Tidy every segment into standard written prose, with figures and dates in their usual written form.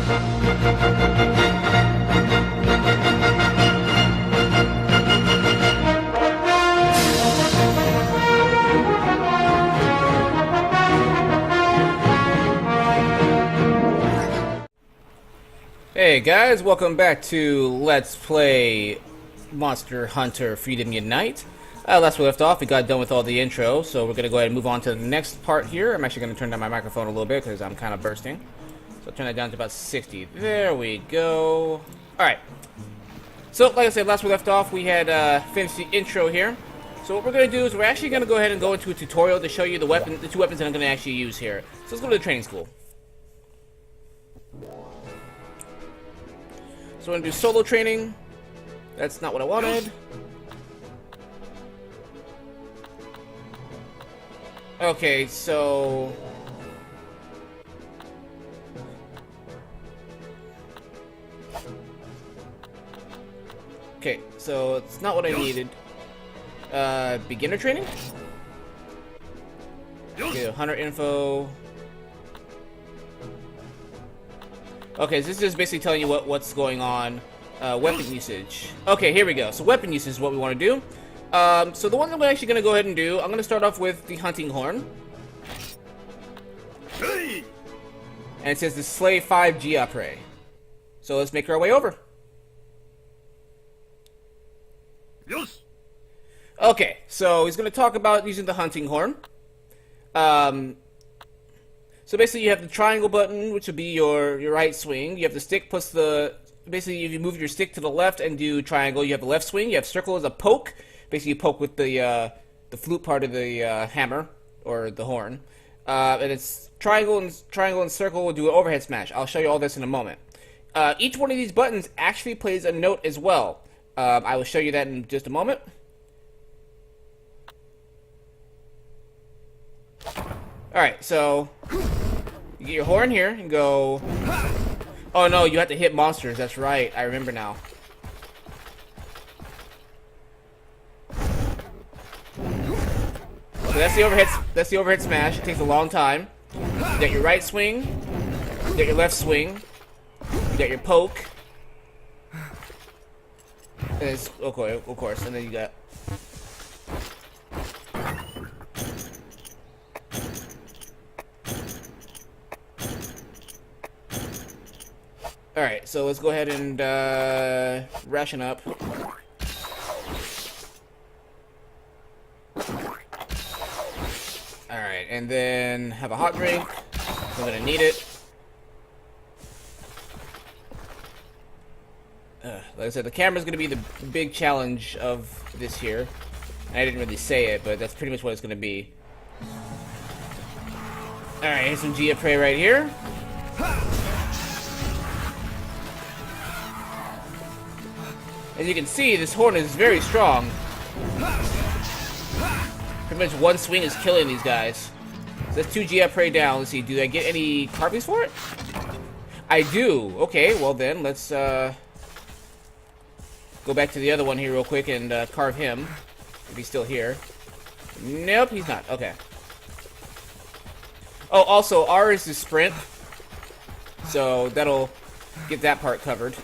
Hey guys, welcome back to Let's Play Monster Hunter Freedom Unite. Last we left off, we got done with all the intro, so we're going to go ahead and move on to the next part here. I'm actually going to turn down my microphone a little bit because I'm kind of bursting. So I'll turn that down to about 60. There we go. Alright. So, like I said, last we left off, we had finished the intro here. So what we're going to do is we're actually going to go ahead and go into a tutorial to show you the two weapons that I'm going to actually use here. So let's go to the training school. So we're going to do solo training. That's not what I wanted. Okay, so... Okay, so it's not what I needed. Beginner training? Okay, hunter info. Okay, so this is basically telling you what's going on. Weapon usage. Okay, here we go. So weapon usage is what we want to do. So the one that we're actually going to go ahead and do, I'm going to start off with the hunting horn. And it says to slay 5 GWG. So let's make our way over. Yes. Okay, so he's going to talk about using the hunting horn. So basically you have the triangle button, which would be your right swing. You have the stick plus the... Basically, if you move your stick to the left and do triangle, you have the left swing. You have circle as a poke. Basically, you poke with the flute part of the hammer, or the horn. And it's triangle and circle will do an overhead smash. I'll show you all this in a moment. Each one of these buttons actually plays a note as well. I will show you that in just a moment. Alright, so... You get your horn here and go... Oh no, you have to hit monsters, that's right. I remember now. So that's the overhead smash. It takes a long time. You got your right swing, you got your left swing, you got your poke. And it's okay, of course, and then you got Alright, so let's go ahead and ration up. Alright, and then have a hot drink. I'm gonna need it. Like I said, the camera's gonna be the big challenge of this here. I didn't really say it, but that's pretty much what it's gonna be. Alright, here's some GWG right here. As you can see, this horn is very strong. Pretty much one swing is killing these guys. So that's 2 GWG down. Let's see, do I get any carvings for it? I do. Okay, well then, let's go back to the other one here real quick and carve him. If he's still here. Nope, he's not. Okay. Oh, also, R is the sprint. So that'll get that part covered.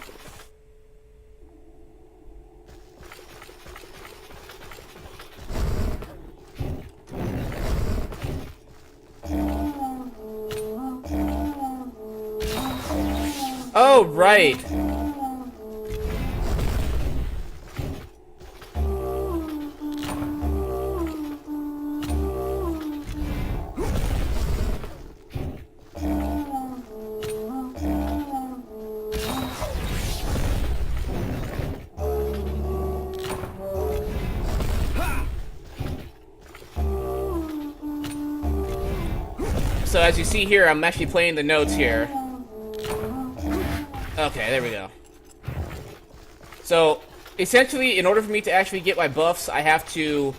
Oh, right. So as you see here, I'm actually playing the notes here. Okay, there we go. So, essentially, in order for me to actually get my buffs, I have to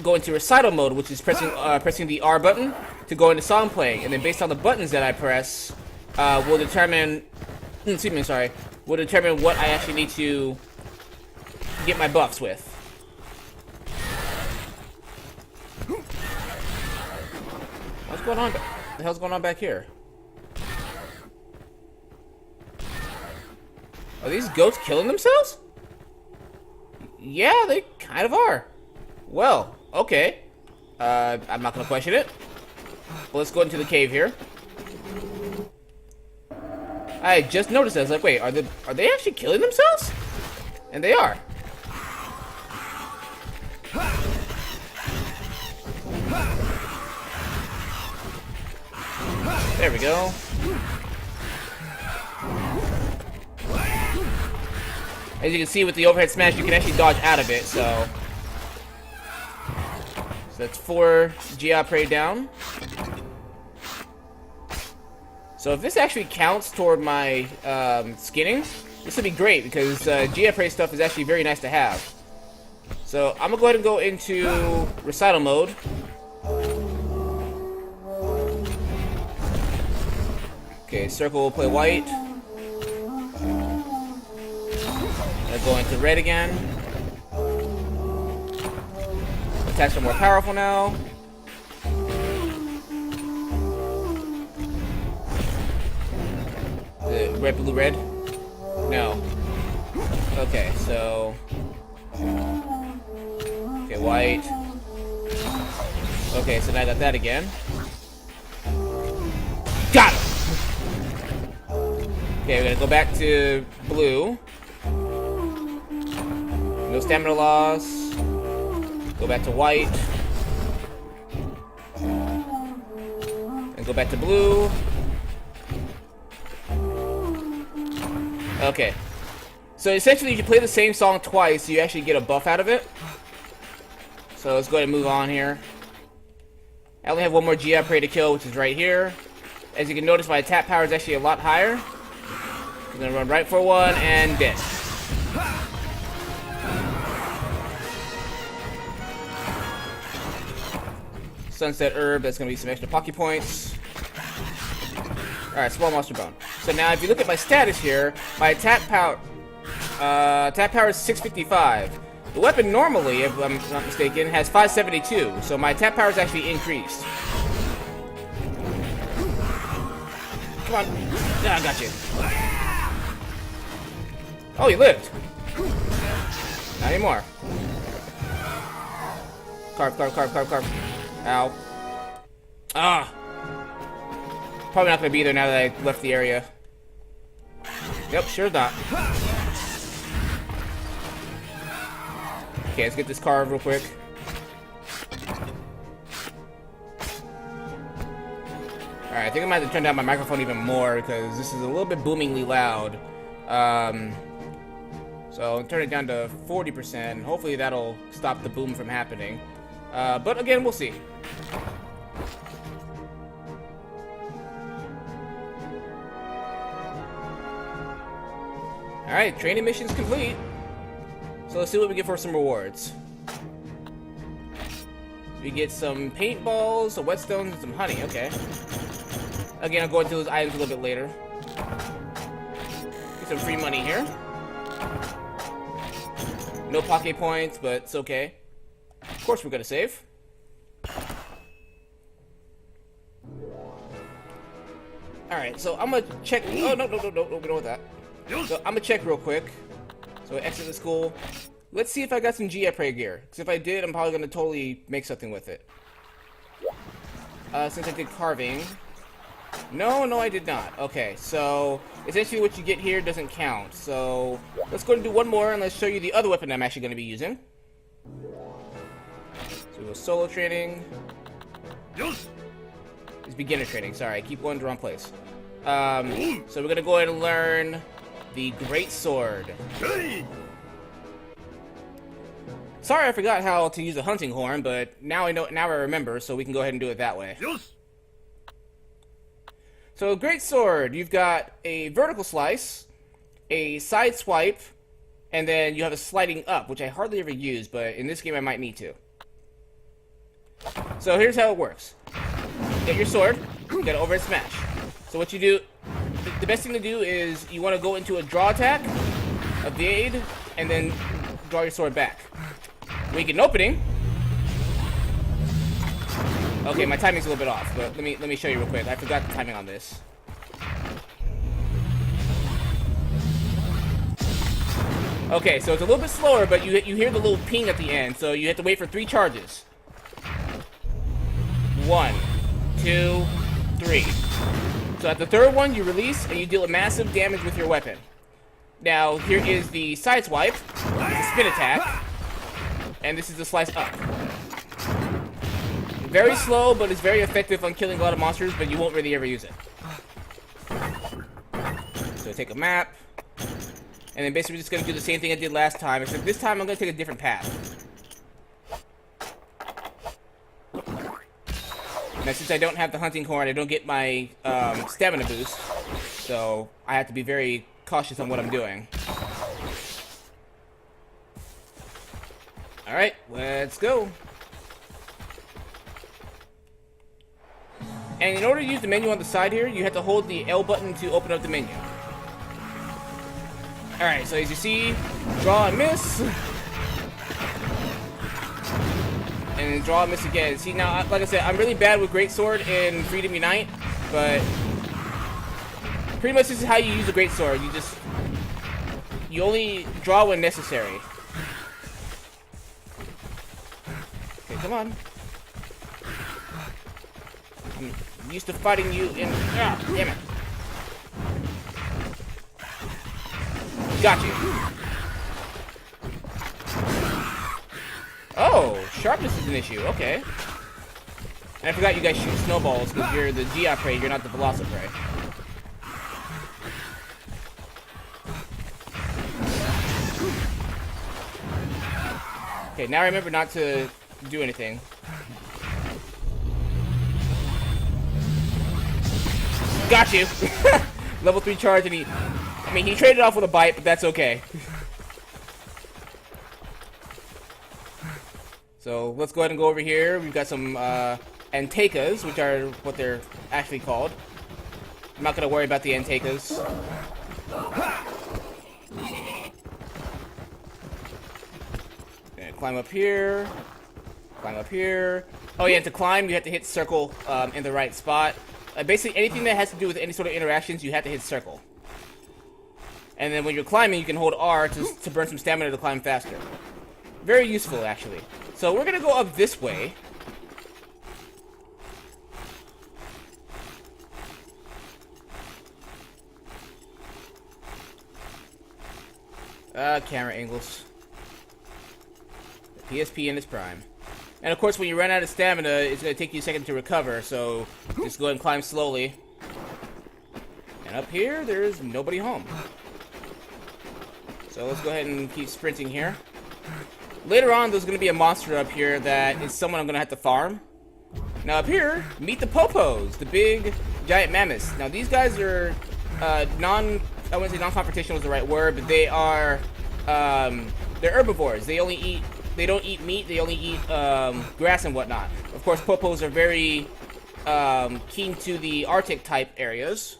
go into recital mode, which is pressing the R button to go into song playing, and then based on the buttons that I press, will determine what I actually need to get my buffs with. What's going on? What the hell's going on back here? Are these goats killing themselves? Yeah, they kind of are. Well, okay. I'm not gonna question it. But let's go into the cave here. I just noticed that. I was like, wait, are they actually killing themselves? And they are. There we go. As you can see with the overhead smash, you can actually dodge out of it, so that's 4 GI Prey down. So if this actually counts toward my skinning, this would be great because GI Prey stuff is actually very nice to have. So I'm gonna go ahead and go into recital mode. Okay, circle will play white. Gonna go into red again. Attacks are more powerful now. Red, blue, red? No. Okay, so... Okay, white. Okay, so now I got that again. Got him! Okay, we're gonna go back to blue. No stamina loss. Go back to white. And go back to blue. Okay. So essentially, if you play the same song twice, you actually get a buff out of it. So let's go ahead and move on here. I only have one more GI Prey to kill, which is right here. As you can notice, my attack power is actually a lot higher. I'm gonna run right for one and dead. Sunset Herb, that's gonna be some extra Pocky points. Alright, small monster bone. So now if you look at my status here, my attack power is 655. The weapon normally, if I'm not mistaken, has 572, so my attack power is actually increased. Come on. Yeah, I got you. Oh, you lived. Not anymore. Carve, carve, carve, carve, carve. Ow. Ah! Probably not gonna be there now that I left the area. Yep, sure not. Okay, let's get this carve real quick. Alright, I think I might have to turn down my microphone even more because this is a little bit boomingly loud. So I'll turn it down to 40%, and hopefully that'll stop the boom from happening. But again, we'll see. Alright, training mission's complete. So let's see what we get for some rewards. We get some paintballs, some whetstones, and some honey. Okay. Again, I'll go into those items a little bit later. Get some free money here. No Poké points, but it's okay. Of course we're gonna save. Alright, so I'm gonna check. Oh, no, we don't want that. So I'm gonna check real quick. So exit the school. Let's see if I got some GI Prey gear. Because if I did, I'm probably gonna totally make something with it. Since I did carving. No, I did not. Okay, so essentially what you get here doesn't count. So let's go and do one more, and let's show you the other weapon I'm actually going to be using. So we go solo training. It's beginner training. Sorry, I keep going to the wrong place. So we're going to go ahead and learn the Great Sword. Sorry, I forgot how to use a hunting horn, but now I know. Now I remember, so we can go ahead and do it that way. So, Great Sword, you've got a vertical slice, a side swipe, and then you have a sliding up, which I hardly ever use, but in this game I might need to. So here's how it works. Get your sword, you gotta overhead smash. So what you do, the best thing to do is you want to go into a draw attack, evade, and then draw your sword back. When you get an opening... Okay, my timing's a little bit off, but let me show you real quick. I forgot the timing on this. Okay, so it's a little bit slower, but you hear the little ping at the end, so you have to wait for 3 charges. 1, 2, 3. So at the 3rd one, you release, and you deal massive damage with your weapon. Now, here is the side swipe, the spin attack, and this is the slice up. Very slow, but it's very effective on killing a lot of monsters, but you won't really ever use it. So take a map, and then basically we're just going to do the same thing I did last time, except this time I'm going to take a different path. Now, since I don't have the hunting horn, I don't get my stamina boost, so I have to be very cautious on what I'm doing. Alright, let's go. And in order to use the menu on the side here, you have to hold the L button to open up the menu. Alright, so as you see, draw and miss. And then draw and miss again. See, now, like I said, I'm really bad with Greatsword in Freedom Unite, but pretty much this is how you use a Greatsword. You only draw when necessary. Okay, come on. I'm used to fighting you in... Ah, damn it. Got you. Oh, sharpness is an issue. Okay. And I forgot you guys shoot snowballs because you're the GWG, you're not the Velociprey. Okay, now remember not to do anything. Got you! Level 3 charge, and he traded off with a bite, but that's okay. So let's go ahead and go over here. We've got some Antakas, which are what they're actually called. I'm not going to worry about the Antakas. Climb up here. Climb up here. Oh yeah, to climb, you have to hit circle in the right spot. Basically, anything that has to do with any sort of interactions, you have to hit circle. And then when you're climbing, you can hold R to burn some stamina to climb faster. Very useful, actually. So we're going to go up this way. Camera angles. The PSP in its prime. And of course, when you run out of stamina, it's going to take you a second to recover, so just go ahead and climb slowly. And up here, there's nobody home. So let's go ahead and keep sprinting here. Later on, there's going to be a monster up here that is someone I'm going to have to farm. Now up here, meet the Popos, the big giant mammoths. Now these guys are I wouldn't say non-confrontational is the right word, but they are they're herbivores. They don't eat meat. They only eat grass and whatnot. Of course, Popos are very keen to the Arctic type areas.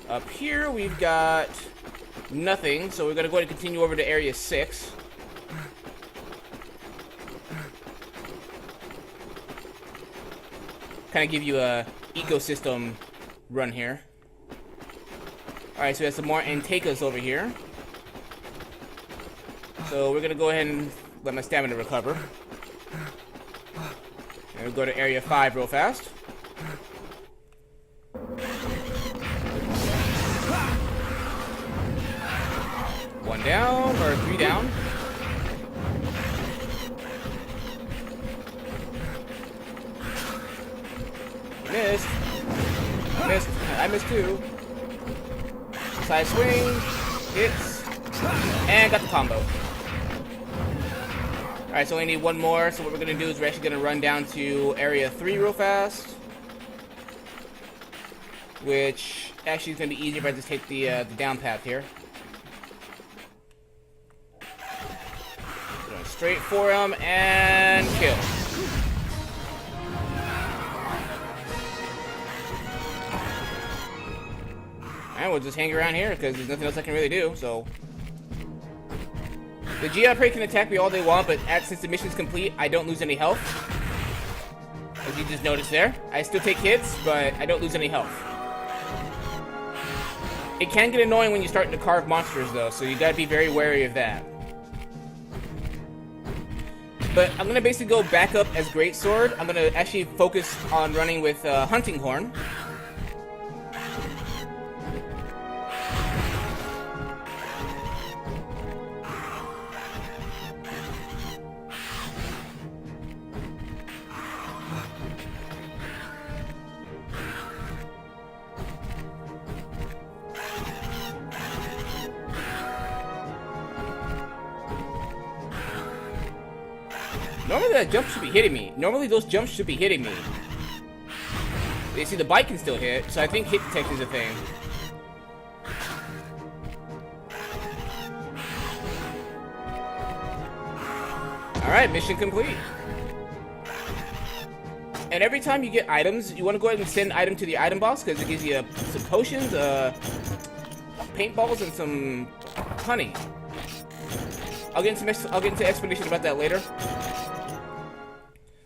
Up here, we've got nothing, so we're going to go ahead and continue over to Area 6. Kind of give you a ecosystem run here. Alright, so we have some more Antakas over here. So we're going to go ahead and let my stamina recover. And we'll go to Area 5 real fast. One down, or 3 down. Missed. I missed too. Side swing, hits, and got the combo. Alright, so we need one more, so what we're going to do is we're actually going to run down to Area 3 real fast. Which actually is going to be easier if I just take the down path here. Going straight for him, and kill. And we'll just hang around here, because there's nothing else I can really do, so... The GWG can attack me all they want, but since the mission's complete, I don't lose any health. As you just noticed there. I still take hits, but I don't lose any health. It can get annoying when you're starting to carve monsters, though, so you gotta be very wary of that. But I'm gonna basically go back up as Greatsword. I'm gonna actually focus on running with Hunting Horn. Normally that jump should be hitting me. Normally those jumps should be hitting me. You see, the bike can still hit, so I think hit detection is a thing. Alright, mission complete. And every time you get items, you want to go ahead and send an item to the item box, because it gives you some potions, paintballs, and some honey. I'll get into explanation about that later.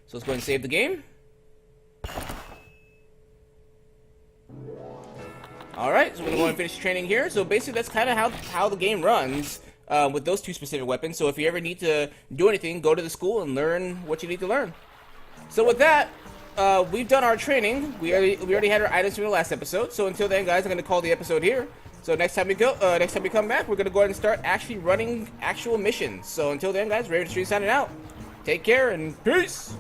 So let's go ahead and save the game. Alright, so we're going to go and finish training here. So basically that's kind of how the game runs with those two specific weapons. So if you ever need to do anything, go to the school and learn what you need to learn. So with that, we've done our training. We already had our items from the last episode. So until then, guys, I'm going to call the episode here. So next time we come back, we're going to go ahead and start actually running actual missions. So until then, guys, Raven Street signing out. Take care and peace!